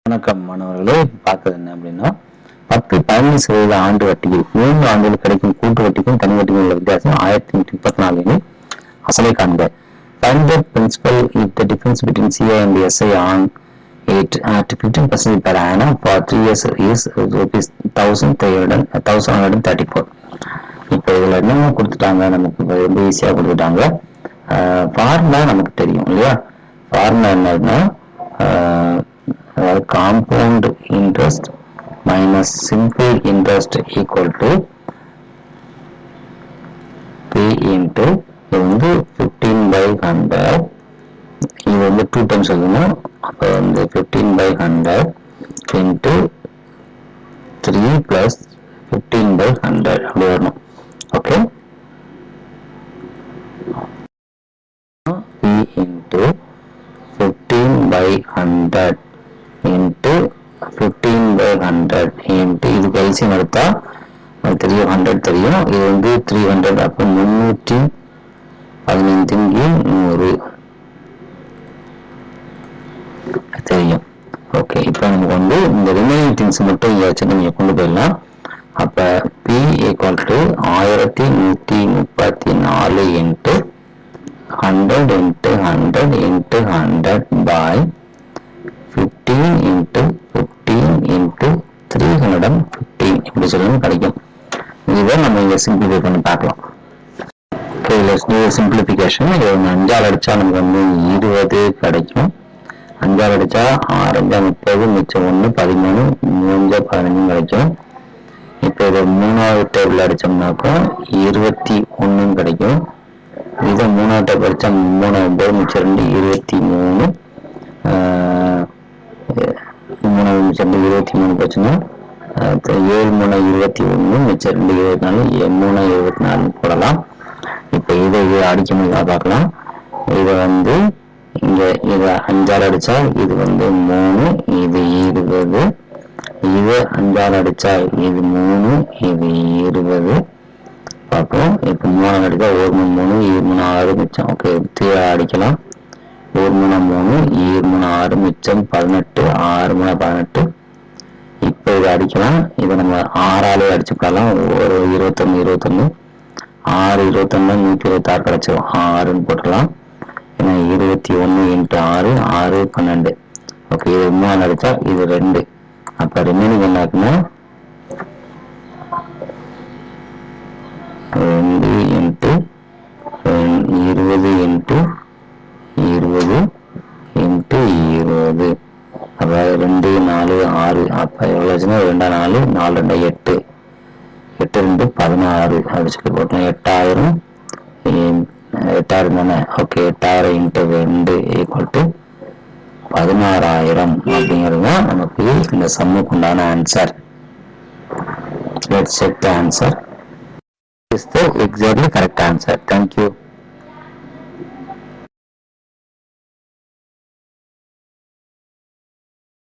வணக்கம் மாணவர்களே. பார்க்கறது என்ன அப்படின்னா 10-15% ஆண்டு வட்டியில் 3 ஆண்டுகள் கிடைக்கும் கூட்டு வட்டிக்கும் தனி வட்டிக்கும் உள்ள வித்தியாசம் 1134 அசலை காண்க. Find the principal if the difference between CI and SI on it at 15% per annum for 3 years is rupees 1134. இப்போ இதுல என்ன கொடுத்துட்டாங்க, நமக்கு ரொம்ப ஈஸியா கொடுத்துட்டாங்க. ஃபார்முலா நமக்கு தெரியும் இல்லையா? ஃபார்முலா என்னன்னா compound interest minus simple interest equal to P into இது வந்து 15/100. இது வந்து 2 times எழுதணும். அப்போ வந்து 15/100 into 3 plus 15/100 அப்படி வரணும். Okay, P into 15/100 into 15/100 into இதுக்கு எல்சிஎம் எடுத்தா தெரியும், 100 தெரியும். இது வந்து 300, அப்போ 315/100 தெரியும். ஓகே, இப்போ நமக்கு வந்து இந்த ரிமைனிங் திங்ஸ் மட்டும் வச்சு நீங்க கொண்டு போயிடலாம். அப்ப P equal to 1134 into 100 into 100 into 100 by 15 into 15 into 315 இப்படி சொல்லணும் கிடைக்கும். இதை நம்ம இங்க சிம்பிளிஃபை பண்ணி பார்க்கலாம். Okay, let's do a simplification. இது 5 அடிச்சா நமக்கு வந்து 20 கிடைக்கும். 5 அடிச்சா 6 30, மிச்சம் 1 13, 3 15 கிடைக்கும். இப்போ இதை 3வது டேபிள் அடிச்சோம்னாக்கா 21 கிடைக்கும். இதை 3வது டேபிள் அடிச்சா 3 9, மிச்சம் 2 23, 3 மிச்சம் 23 போச்சுன்னா 7 3 21, மிச்சம் 2 24, 3 24 போடலாம். இப்போ இதை அடிக்க முடியுமா பார்க்கலாம். இதை வந்து இங்க இதை 5 அடிச்சா இது வந்து 3, இது 20, இது 5 அடிச்சா இது 3, இது 20 பார்ப்போம். இப்போ 3 அடிச்சா 1 3 3 6 மிச்சம். ஓகே, 3 அடிக்கலாம். 1 3 3 3 6 மிச்சம் 18, 6 18. இப்போ இதை அடிக்கலாம். இதை நம்ம 6ஆலே அடிச்சு போடலாம். ஒரு 21 21, 6 21 126 கிடைச்சிடும். 6ன்னு போட்டுடலாம். ஏன்னா 21 into 6 6 12. ஓகே, இது 3 அடிச்சா இது 2. அப்ப ரிமைனிங் என்ன இருக்குன்னா 2 into 20 into 20 into 20. அப்ப 2 4 6. அப்ப எவ்வளவுச்சுன்னா 2 4 4 2 8 8 2 16 அப்படி சொல்லி போட்டோம். 8000 தானே. ஓகே, 8000 into 2 equal to 16000 அப்படிங்கிறது தான் நமக்கு இந்த சம்முக்கு உண்டான answer. Let's check the answer. This is the exactly correct answer. Thank you.